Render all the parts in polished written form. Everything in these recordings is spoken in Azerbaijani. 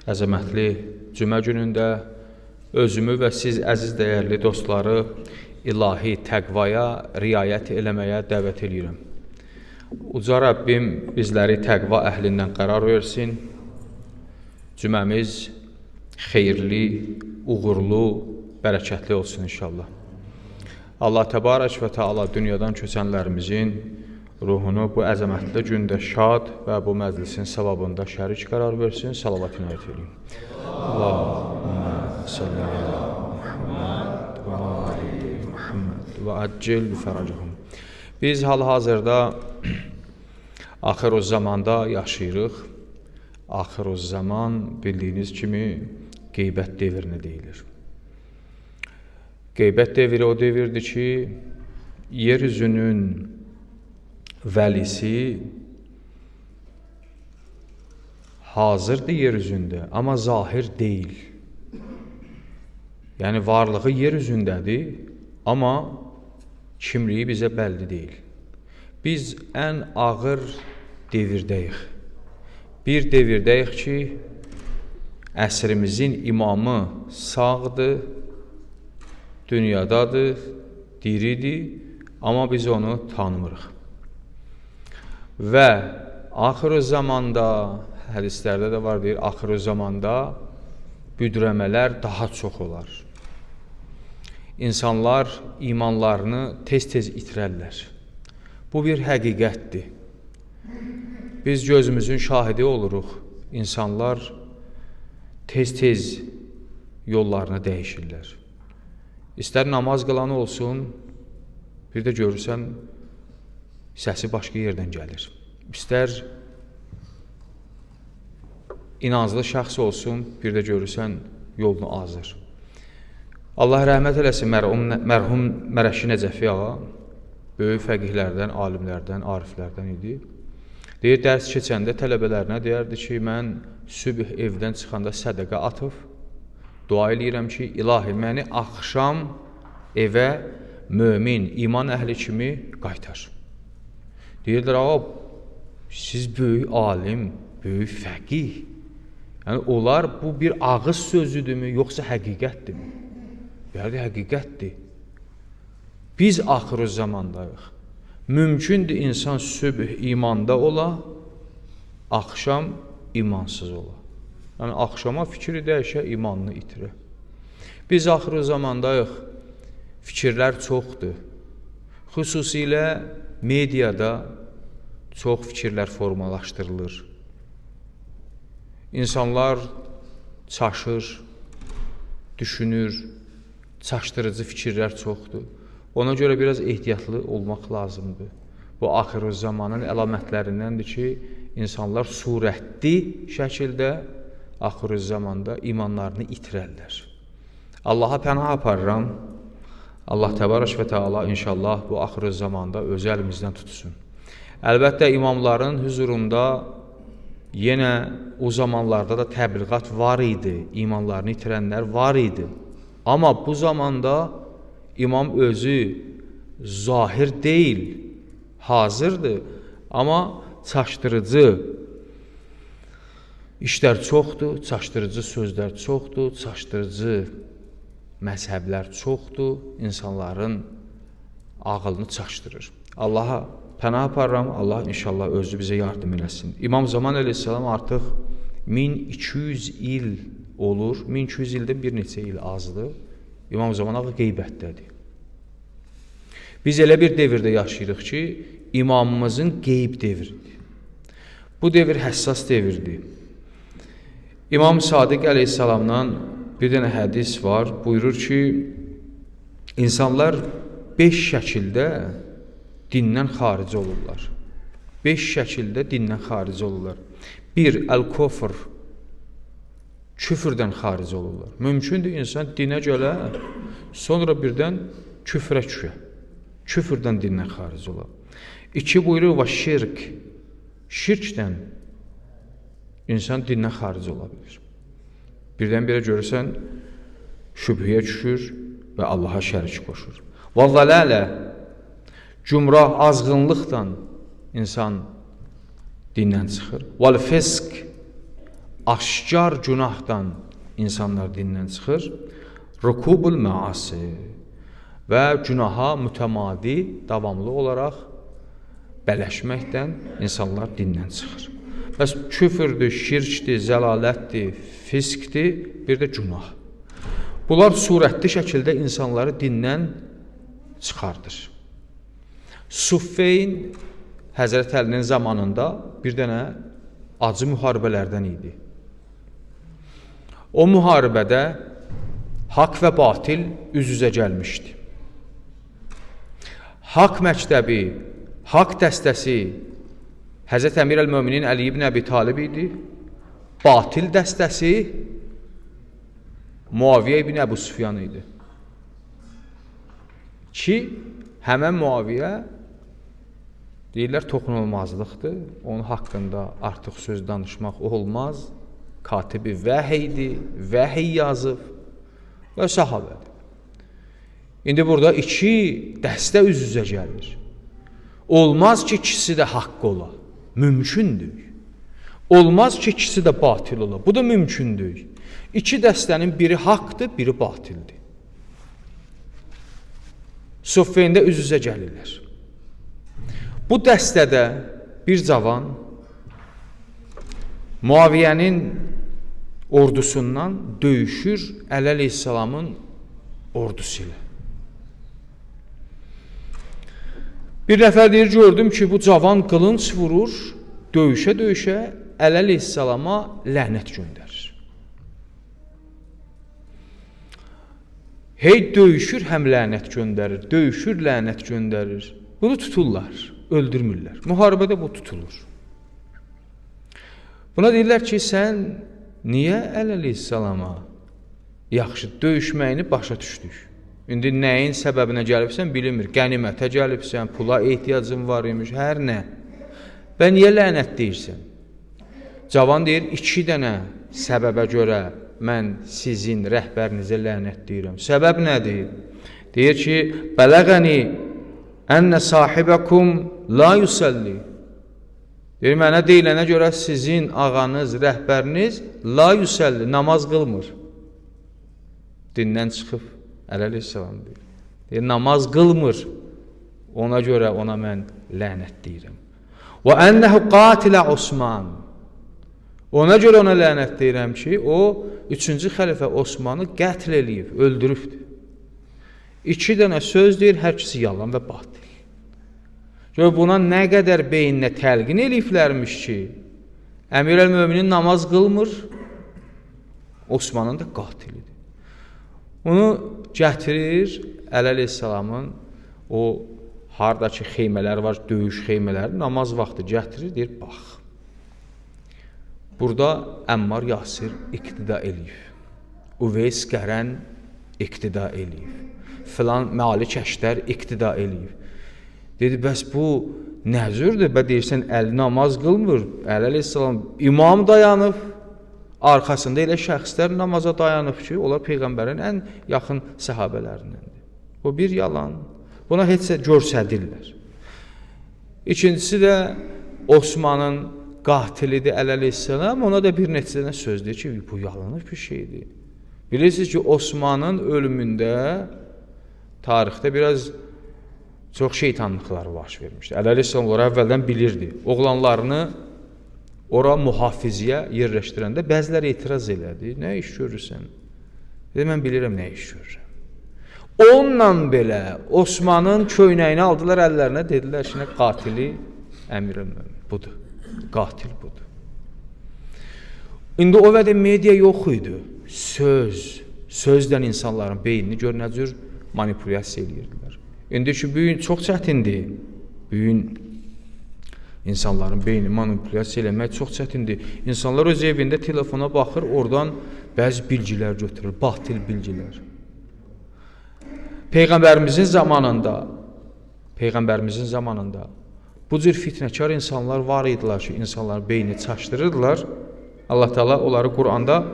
əzəmətli cümə günündə özümü və siz əziz dəyərli dostları ilahi təqvaya riayət eləməyə dəvət edirəm. Uca Rəbbim bizləri təqva əhlindən qərar versin. Cüməmiz xeyirli, uğurlu, bərəkətli olsun inşallah. Allah Təbarək və Teala dünyadan köçənlərimizin ruhunu bu əzəmətli gündə şad və bu məclisin savabında şərik qərar versin. Salavat inayət edin. Allahümmə salli alə Muhammed və ali Muhammed və əccil fəracəhum. Biz hal-hazırda axir-o-zamanda yaşayırıq. Axir-o-zaman bildiyiniz kimi qeybət devrini deyilir. Qeybət devri o devirdir ki, yeryüzünün vəlisi hazırdır yeryüzündə, amma zahir deyil. Yəni varlığı yeryüzündədir, amma kimliyi bizə bəlli deyil. Biz ən ağır devirdəyik. Bir devirdəyik ki, əsrimizin imamı sağdır, dünyadadır, diridir, amma biz onu tanımırıq. Və axır-o zamanda, hədislərdə də var deyir, axır-o zamanda büdrəmələr daha çox olar. İnsanlar imanlarını tez-tez itirərlər. Bu bir həqiqətdir. Biz gözümüzün şahidi oluruq. İnsanlar tez-tez yollarını dəyişirlər. İstər namaz qılanı olsun, bir də görürsən, səsi başqa yerdən gəlir. İstər inanclı şəxs olsun, bir də görürsən, yolunu azır. Allah rəhmət eləsin mərhum Mərəşi Nəcəfi ağa, böyük fəqihlərdən, alimlərdən, ariflərdən idi. Deyir, dərs keçəndə tələbələrinə deyərdi ki, mən sübh evdən çıxanda sədəqə atıb, dua eləyirəm ki, ilahi, məni axşam evə mömin, iman əhli kimi qaytar. Deyirlər, ağa, siz böyük alim, böyük fəqih. Yəni, onlar bu bir ağız sözüdürmü, yoxsa həqiqətdirmi? Yəni, həqiqətdir. Biz axır zamandayıq. Mümkündür insan sübh imanda ola, axşam imansız ola. Yəni, axşama fikri dəyişə, imanını itirə. Biz axır zamandayıq, fikirlər çoxdur. Xüsusilə mediada çox fikirlər formalaşdırılır. İnsanlar çaşır, düşünür, çaşdırıcı fikirlər çoxdur. Ona görə biraz ehtiyatlı olmaq lazımdır. Bu axır zamanın əlamətlərindəndir ki, insanlar surətli şəkildə axır zamanda imanlarını itirərlər. Allaha pənah aparıram. Allah Təbarək və Teala inşallah bu axır zamanda özü əlimizdən tutsun. Əlbəttə, imamların huzurunda yenə o zamanlarda da təbliğat var idi, imanlarını itirənlər var idi. Amma bu zamanda imam özü zahir deyil, hazırdır, amma çaşdırıcı işlər çoxdur, çaşdırıcı sözlər çoxdur, çaşdırıcı məzhəblər çoxdur, insanların ağılını çaşdırır. Allaha pənah aparıram, Allah inşallah özü bizə yardım eləsin. İmam Zaman əleyhissalam artıq 1200 il olur, 1200 ildən bir neçə il azdır. İmam Zaman ağı qeybətdədir. Biz elə bir devirdə yaşayırıq ki, imamımızın qeyb devridir. Bu devir həssas devirdir. İmam Sadiq əleyhissalamdan bir dənə hədis var, buyurur ki, insanlar 5 şəkildə dindən xarici olurlar. 5 şəkildə dindən xarici olurlar. 1. Əl-kofr, küfrdən xarici olurlar. Mümkündür insan dinə gələ, sonra birdən küfrə düşə. Küfrdən dindən xarici olar. 2. Buyurur və şirk, şirkdən insan dindən xarici ola bilir. Birdən-birə görürsən, şübhəyə düşür və Allaha şərik qoşur. Və zələlə, cümrah, azğınlıqdan insan dindən çıxır. Vəl-fisk, aşkar günahdan insanlar dindən çıxır. Rukubul maasi və günaha mütəmadi, davamlı olaraq bələşməkdən insanlar dindən çıxır. Bəs küfürdür, şirkdir, zəlalətdir, fiskdir, bir də günah. Bunlar surətli şəkildə insanları dindən çıxardır. Suffeyn Həzrət Əlinin zamanında bir dənə acı müharibələrdən idi. O müharibədə haqq və batil üz-üzə gəlmişdi. Haqq məktəbi, haqq dəstəsi Həzrət Əmir əl-Möminin Əli ibn Əbi Talib idi. Batil dəstəsi Muaviyyə ibn Əbu Süfyan idi. Ki, həmən Muaviyyə deyirlər toxunulmazlıqdır. Onun haqqında artıq söz danışmaq olmaz. Katibi vəhiydir, vəhiy yazıb və sahabədir. İndi burada iki dəstə üz-üzə gəlir. Olmaz ki, ikisi də haqq ola. Mümkündür. Olmaz ki, ikisi də batil ola. Bu da mümkündür. İki dəstənin biri haqqdır, biri batildir. Suffeyndə üz-üzə gəlirlər. Bu dəstədə bir cavan Muaviyyənin ordusundan döyüşür Əli əleyhissalamın ordusu ilə. Bir nəfər deyir, gördüm ki, bu cavan qılınc vurur, döyüşə-döyüşə Əli əleyhissalama lənət göndərir. Hey döyüşür, həm lənət göndərir, döyüşür, lənət göndərir. Bunu tuturlar, öldürmürlər. Müharibədə bu tutulur. Buna deyirlər ki, sən niyə Əli əleyhissalama yaxşı döyüşməyini başa düşdük? İndi nəyin səbəbinə gəlibsən bilinmir. Qənimətə gəlibsən, pula ehtiyacın var imiş, hər nə. Və niyə lənət deyirsən? Cavan deyir, 2 dənə səbəbə görə mən sizin rəhbərinizə lənət deyirəm. Səbəb nədir? Deyir ki, bələğəni ənə sahibəkum la yusalli. Deyir, mənə deyilənə görə sizin ağanız, rəhbəriniz la yusalli, namaz qılmır. Dindən çıxıb Əli əleyhissalam deyir. Deyir, namaz qılmır. Ona görə ona mən lənət deyirəm. Və ənəhu qatilə Osman. Ona görə ona lənət deyirəm ki, o 3-cü xəlifə Osmanı qətl eləyib, öldürübdür. 2 dənə söz deyir, hər ikisi yalan və batil. Gör, buna nə qədər beyninə təlqin eləyiblərmiş ki, Əmir əl-Möminin namaz qılmır, Osmanın da qatilidir. Onu gətirir Əli əleyhissalamın o hardakı xeymələr var, döyüş xeymələri, namaz vaxtı gətirir, deyir, bax. Burada Əmmar Yasir iqtida eləyib. Uveys Qərən iqtida eləyib. Filan Məalik Əşdər iqtida eləyib. Dedi, bəs bu nəzürdür? Bə deyirsən, Əli namaz qılmır. Əli əleyhissalam imam dayanıb, arxasında elə şəxslər namaza dayanıb ki, onlar Peyğəmbərin ən yaxın səhabələrindəndir. Bu bir yalan. Buna heç görsədirlər. İkincisi də Osmanın qatilidir Əli əleyhissalam, ona da bir neçə dənə söz deyir ki, bu yalanır bir şeydir. Bilirsiniz ki, Osmanın ölümündə tarixdə biraz çox şeytanlıqları baş vermişdi. Əli əleyhissalam onları əvvəldən bilirdi. Oğlanlarını ora mühafizəyə yerləşdirəndə bəziləri etiraz elədi. Nə iş görürsən? Dedi, mən bilirəm nə iş görürəm. Onunla belə Osmanın köynəyini aldılar əllərinə, dedilər ki, qatili Əmir əl-Mömin. Budur, qatil budur. İndi o vədə media yox idi. Sözdən insanların beynini gör nə cür manipulyasiya edirdilər. İndi ki, bugün çox çətindir. Bugün insanların beynini manipulyasiya eləmək çox çətindir. İnsanlar öz evində telefona baxır, oradan bəzi bilgilər götürür, batil bilgilər. Peyğəmbərimizin zamanında bu cür fitnəkar insanlar var idilər ki, insanların beynini çaşdırırdılar. Allah Teala onları Quranda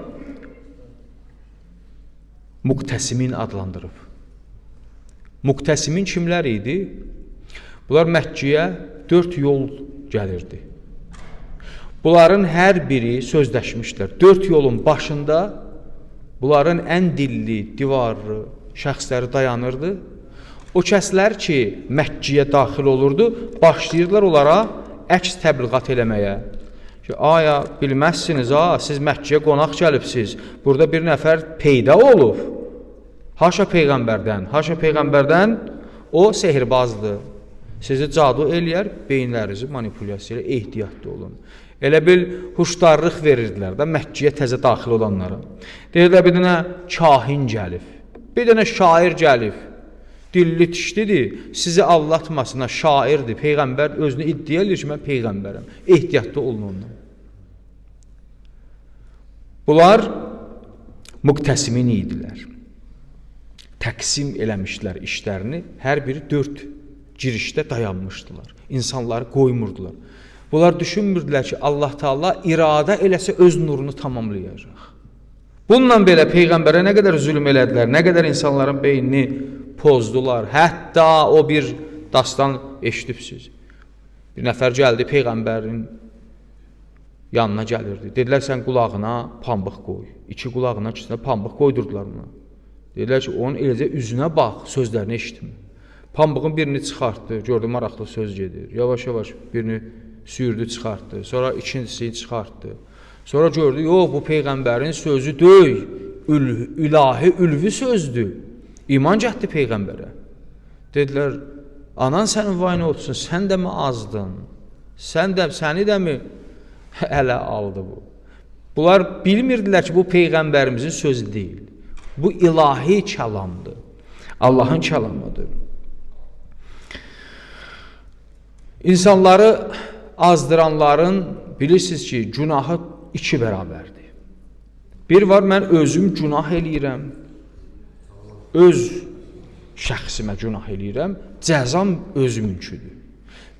Muqtəsimin adlandırıb. Muqtəsimin kimlər idi? Bunlar Məkkəyə 4 yol gəlirdi. Bunların hər biri sözləşmişlər. 4 yolun başında bunların ən dilli, divarlı şəxsləri dayanırdı. O kəslər ki, Məkkəyə daxil olurdu, başlayırdılar onlara əks təbliğat eləməyə. Ki, aya bilməzsiniz, siz Məkkəyə qonaq gəlibsiz, burada bir nəfər peyda olub. Haşa Peyğəmbərdən o sehirbazdır. Sizi cadu eləyər, beyinlərinizi manipulyasiya ilə ehtiyatlı olun. Elə bil huşdarlıq verirdilər də Məkkəyə təzə daxil olanlara. Deyirlər, bir dənə kahin gəlib, bir dənə şair gəlib, dilli tişlidir, sizi allatmasına şairdir, Peyğəmbər özünü iddia edir ki, mən Peyğəmbərəm, ehtiyatlı olun ondan. Bunlar müqtəsimin idilər. Təqsim eləmişlər işlərini, hər biri 4 girişdə dayanmışdılar, insanları qoymurdular. Bunlar düşünmürdülər ki, Allah Teala iradə eləsə öz nurunu tamamlayacaq. Bununla belə Peyğəmbərə nə qədər zülm elədilər, nə qədər insanların beynini pozdular. Hətta o bir dastan eşidibsiz. Bir nəfər gəldi Peyğəmbərin yanına gəlirdi. Dedilər, sən qulağına pambıq qoy. 2 qulağına ikisine pambıq qoydurdular ona. Dedilər ki, onun eləcə üzünə bax, sözlərini eşitmir. Pambığın birini çıxartdı, gördü maraqlı söz gedir. Yavaş-yavaş birini sürdü, çıxartdı. Sonra ikincisini çıxartdı. Sonra gördü, yox, bu Peyğəmbərin sözü deyil, ilahi, ülvi sözdür. İman gətirdi Peyğəmbərə. Dedilər, anan sənin vayna olsun, sən də mi azdın? Səni də mi ələ aldı bu? Bunlar bilmirdilər ki, bu Peyğəmbərimizin sözü deyil. Bu ilahi kəlamdır. Allahın kəlamıdır. İnsanları azdıranların bilirsiniz ki, günahı 2 bərabərdir. Bir var, mən özüm günah eləyirəm, öz şəxsimə günah eləyirəm, cəzam özümünküdür.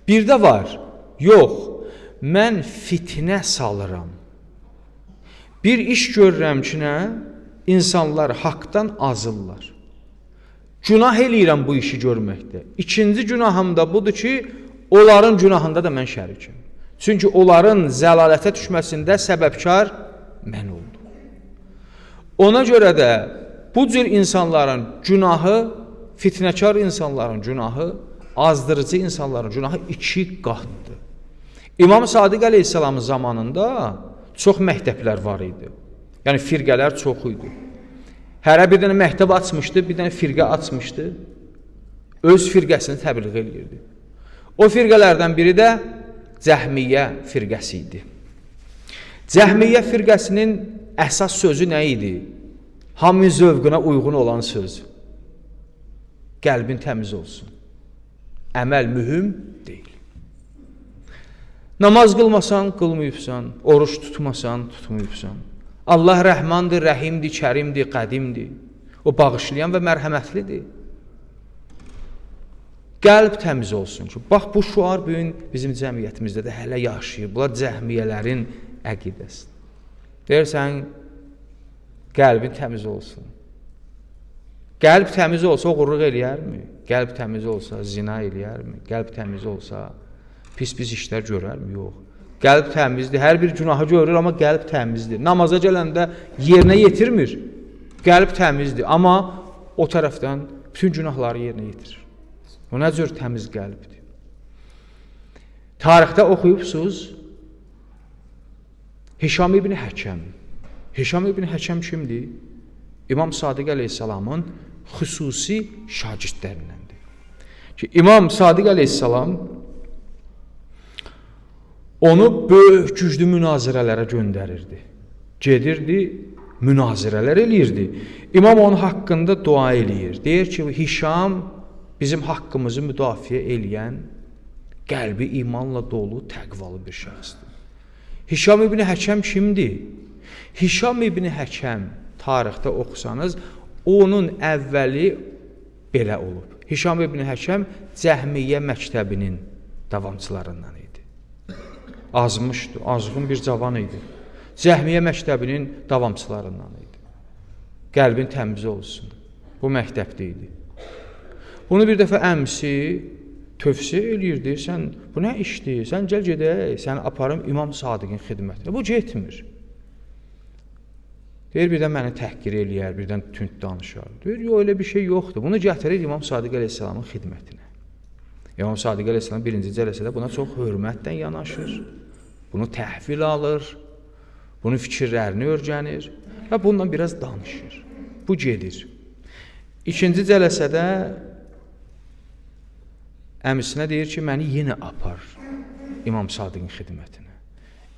Bir də var, yox, mən fitnə salıram. Bir iş görürəm ki, nə? İnsanlar haqdan azırlar. Günah eləyirəm bu işi görməkdə. İkinci günahım da budur ki, onların günahında da mən şərikim. Çünki onların zəlalətə düşməsində səbəbkar mən oldum. Ona görə də bu cür insanların günahı, fitnəkar insanların günahı, azdırıcı insanların günahı 2 qatdır. İmam Sadiq əleyhissalamın zamanında çox məktəblər var idi. Yəni firqələr çox idi. Hərə bir dənə məktəb açmışdı, bir dənə firqə açmışdı. Öz firqəsini təbliğ edirdi. O firqələrdən biri də Cəhmiyyə firqəsi idi. Cəhmiyyə firqəsinin əsas sözü nə idi? Hamı zövqünə uyğun olan söz. Qəlbin təmiz olsun. Əməl mühüm deyil. Namaz qılmasan, qılmayıbsan. Oruç tutmasan, tutmayıbsan. Allah rəhmandır, rəhimdir, kərimdir, qədimdir. O bağışlayan və mərhəmətlidir. Qəlb təmiz olsun ki, bax bu şuar bugün bizim cəmiyyətimizdə də hələ yaşayır. Bunlar cəhmiyyələrin əqidəsidir. Deyirsən, qəlbin təmiz olsun. Qəlb təmiz olsa oğurluq eləyərmi? Qəlb təmiz olsa zina eləyərmi? Qəlb təmiz olsa pis-pis işlər görərmi? Yox. Qəlb təmizdir. Hər bir günahı görür, amma qəlb təmizdir. Namaza gələndə yerinə yetirmir. Qəlb təmizdir, amma o tərəfdən bütün günahları yerinə yetirir. O nə cür təmiz qəlbdir. Tarixdə oxuyubsuz, Hişam ibn Həkəm. Hişam ibn Həkəm kimdir? İmam Sadiq əleyhissalamın xüsusi şagirdlərindəndir. Ki, İmam Sadiq əleyhissalam onu böyük güclü münazirələrə göndərirdi. Gedirdi, münazirələr eləyirdi. İmam onun haqqında dua eləyir. Deyir ki, Hişam bizim haqqımızı müdafiə eləyən, qəlbi imanla dolu, təqvalı bir şəxsdir. Hişam ibn Həkəm kimdir? Hişam ibn Həkəm tarixdə oxusanız, onun əvvəli belə olub. Hişam ibn Həkəm Cəhmiyyə məktəbinin davamçılarından idi. Azmışdı, azğın bir cavan idi. Cəhmiyyə məktəbinin davamçılarından idi. Qəlbin təmiz olsun. Bu məktəbdə idi. Bunu bir dəfə əmsi tövsiyə eləyirdi. Sən bu nə işdir? Sən gəl gedək, səni aparım İmam Sadiqin xidmətinə. Bu getmir. Deyir, birdən məni təhqir eləyər, birdən tünd danışar. Deyir, yox, elə bir şey yoxdur. Bunu gətirir İmam Sadiq əleyhissalamın xidmətinə. İmam Sadiq əleyhissalam birinci cələsədə buna çox hörmətlə yanaşır. Bunu təhvil alır. Bunun fikirlərini öyrənir və bundan biraz danışır. Bu gedir. İkinci cələsədə əmisinə deyir ki, məni yenə apar İmam Sadiqin xidmətinə.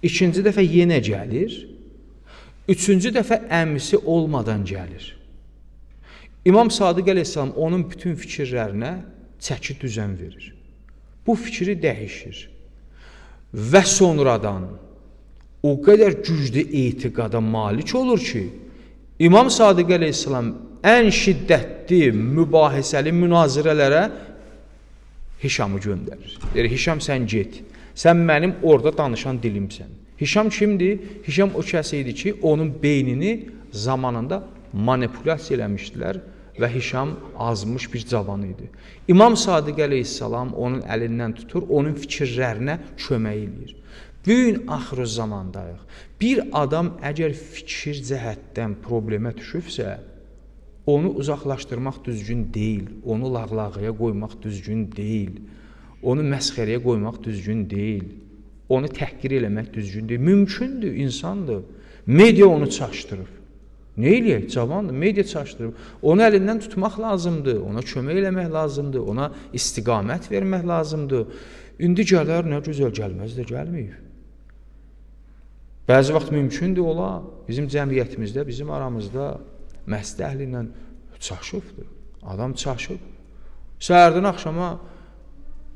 İkinci dəfə yenə gəlir. Üçüncü dəfə əmisi olmadan gəlir. İmam Sadiq əleyhissalam onun bütün fikirlərinə çəki düzən verir. Bu fikri dəyişir. Və sonradan o qədər güclü etiqada malik olur ki, İmam Sadiq əleyhissalam ən şiddətli, mübahisəli münazirələrə Hişamı göndərir. Deyir, Hişam sən get, sən mənim orada danışan dilimsən. Hişam kimdir? Hişam o kəs idi ki, onun beynini zamanında manipulyasiya eləmişdilər və Hişam azmış bir cavan idi. İmam Sadiq əleyhissalam onun əlindən tutur, onun fikirlərinə kömək eləyir. Bu gün axır zamandayıq. Bir adam əgər fikir cəhətdən problemə düşübsə, onu uzaqlaşdırmaq düzgün deyil, onu lağlağıya qoymaq düzgün deyil, onu məsxərəyə qoymaq düzgün deyil, onu təhqir eləmək düzgün deyil. Mümkündür, insandır. Media onu çaşdırır. Nə eləyək? Cavandır, media çaşdırır. Onu əlindən tutmaq lazımdır, ona kömək eləmək lazımdır, ona istiqamət vermək lazımdır. İndi gələr, nə gözəl gəlməz də gəlməyib. Bəzi vaxt mümkündür ola, bizim cəmiyyətimizdə, bizim aramızda məsələ əhli ilə çaşıbdır. Adam çaşıb. Səhərdən axşama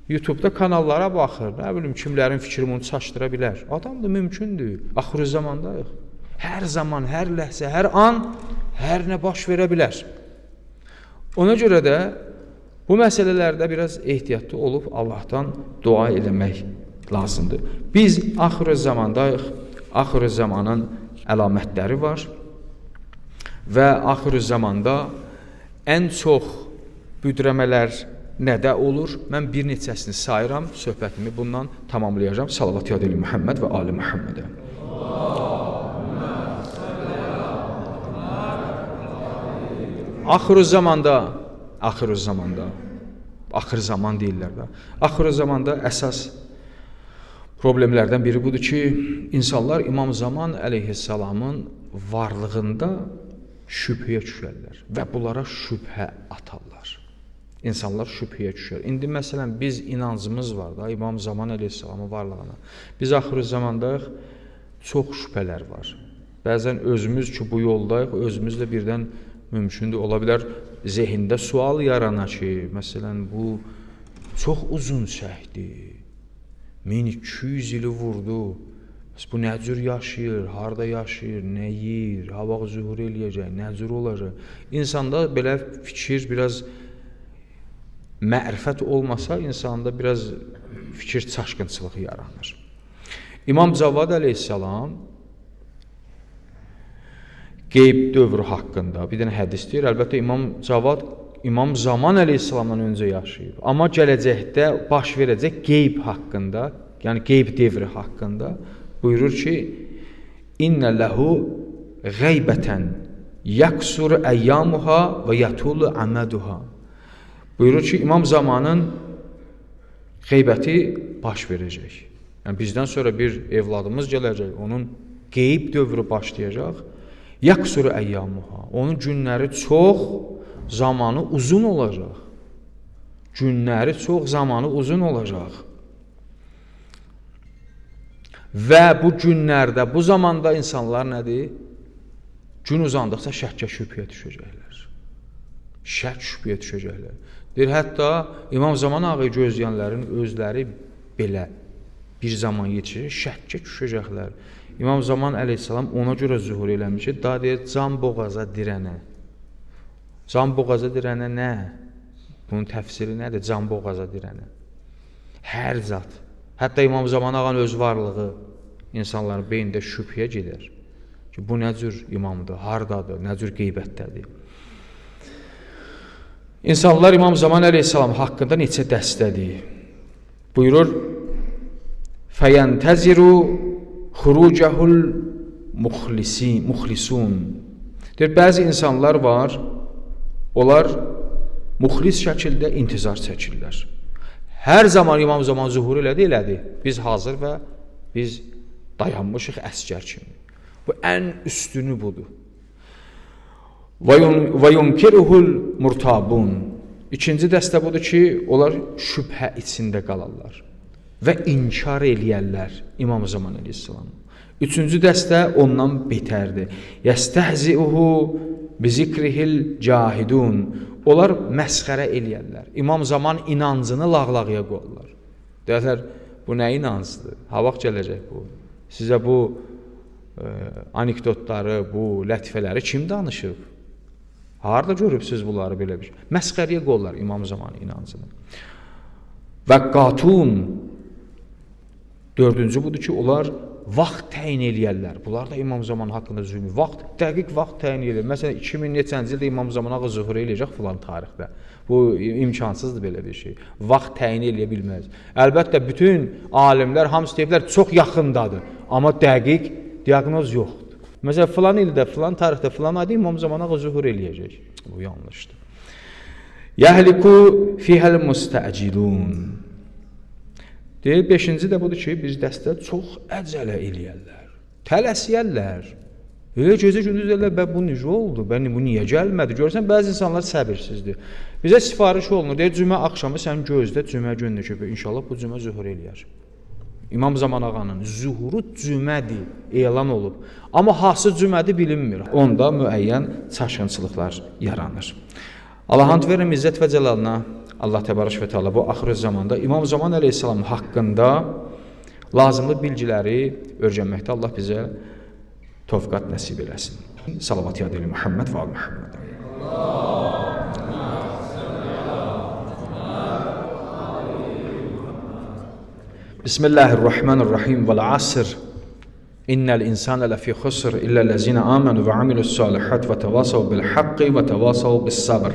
YouTube-da kanallara baxır, nə bilim, kimlərin fikrini onu çaşdıra bilər. Adam da mümkündür. Axır zamandayıq. Hər zaman, hər ləhzə, hər an, hər nə baş verə bilər. Ona görə də bu məsələlərdə biraz ehtiyatlı olub Allahdan dua eləmək lazımdır. Biz axır zamandayıq. Axır zamanın əlamətləri var və axır zamanda ən çox büdrəmələr nədə olur? Mən bir neçəsini sayıram, söhbətimi bundan tamamlayacağam. Salavat yad eli Muhammed və ali Muhammedə. Axır zaman deyirlər də. Axır zamanda əsas problemlərdən biri budur ki, insanlar İmam Zaman əleyhissalamın varlığında şübhəyə düşərlər və bunlara şübhə atarlar. İnsanlar şübhəyə düşər. İndi məsələn biz inancımız var da İmam Zaman əleyhissalamın varlığına. Biz axır zamandayıq, çox şübhələr var. Bəzən özümüz ki bu yoldayıq, özümüzlə birdən mümkündür, ola bilər zehində sual yarana ki, məsələn bu çox uzun çəkdi. 1200 ili vurdu. Bu nə cür yaşayır, harda yaşayır, nə yeyir, ha vaxt zühur eləyəcək, nə cür olacaq. İnsanda belə fikir biraz mərifət olmasa, insanda biraz fikir çaşqınçılığı yaranır. İmam Cavad əleyhissalam qeyb dövrü haqqında bir dənə hədis deyir. Əlbəttə İmam Zaman əleyhissalamdan öncə yaşayıb. Amma gələcəkdə baş verəcək qeyb haqqında, yəni qeyb devri haqqında buyurur ki, İnnə ləhu qeybətən yaksur əyyamuha və yatulu əməduha. Buyurur ki, İmam Zamanın qeybəti baş verəcək. Yəni bizdən sonra bir evladımız gələcək, onun qeyb dövrü başlayacaq. Yaksur əyyamuha. Onun günləri çox, zamanı uzun olacaq. Günləri çox, zamanı uzun olacaq. Və bu günlərdə, bu zamanda insanlar nədir? Gün uzandıqca şəkkə şübhəyə düşəcəklər. Şək şübhəyə düşəcəklər. Deyir, hətta İmam Zaman ağı gözləyənlərin özləri belə bir zaman yetişir, şəkkə düşəcəklər. İmam Zaman əleyhissalam ona görə zühur eləmiş ki, daha deyir, can boğaza dirənə. Can boğaza dirənə nə? Bunun təfsiri nədir? Can boğaza dirənə. Hər zat. Hətta İmam Zaman ağanın öz varlığı insanların beynində şübhəyə gedər. Ki, bu nə cür imamdır, hardadır, nə cür qeybətdədir. İnsanlar İmam Zaman əleyhissalam haqqında neçə dəstədir. Buyurur, fəyənteziru xurucəhul muxlisun. Deyir, bəzi insanlar var, onlar muxlis şəkildə intizar çəkirlər. Hər zaman İmam Zaman zuhur elədi. Biz hazır və biz dayanmışıq əsgər kimi. Bu ən üstünü budur. Və yunkiruhul murtabun. İkinci dəstə budur ki, onlar şübhə içində qalarlar və inkar eləyərlər İmam Zaman əleyhissalam. Üçüncü dəstə ondan betərdir. Yəstəhziuhu bizikrihil cahidun. Onlar məsxərə eləyərlər. İmam Zaman inancını lağlağıya qoyurlar. Deyərlər, bu nə inancdır? Ha vaxt gələcək bu. Sizə bu anekdotları, bu lətifələri kim danışıb? Harada görübsünüz bunları belə bir şey? Məsxəriyə qoyurlar İmam Zaman inancını. Və qatun. Dördüncü budur ki, onlar vaxt təyin eləyərlər. Bunlar da İmam Zaman haqqında zülmü. Dəqiq vaxt təyin eləyər. Məsələn, 2000 neçənci ildə İmam Zaman ağı zuhur eləyəcək filan tarixdə. Bu imkansızdır belə bir şey. Vaxt təyin eləyə bilməz. Əlbəttə, bütün alimlər hamısı deyiblər, çox yaxındadır. Amma dəqiq diaqnoz yoxdur. Məsələn, filan ildə, filan tarixdə, filan ayda İmam Zaman ağı zuhur eləyəcək. Bu yanlışdır. Yəhliku fihəl müstəcilun. Deyir, beşinci də budur ki, biz dəstə çox əcələ eləyərlər, tələsiyərlər. Elə gecə gündüz deyirlər, bu necə oldu, bu niyə gəlmədi? Görürsən, bəzi insanlar səbirsizdir. Bizə sifariş olunur, deyir, cümə axşamı sən gözlə, cümə günü ki, inşallah bu cümə zuhur eləyər. İmam Zaman ağanın zuhuru cümədir, elan olub. Amma hansı cümədir bilinmir. Onda müəyyən çaşqınçılıqlar yaranır. Allah hamd verin izzət və cəlalına. Allah təbarək və təala bu axır zamanda İmam Zaman əleyhissalam haqqında lazımlı bilgiləri öyrənməkdə Allah bizə tövfiq nəsib eləsin. Salavat yad elə Muhammed və Muhammed. Bismillahirrahmanirrahim vel asr. İnnel insane lefi khusr illa allazina amanu ve amilus salihat ve tevasav bil haqqi ve tevasav bis sabr.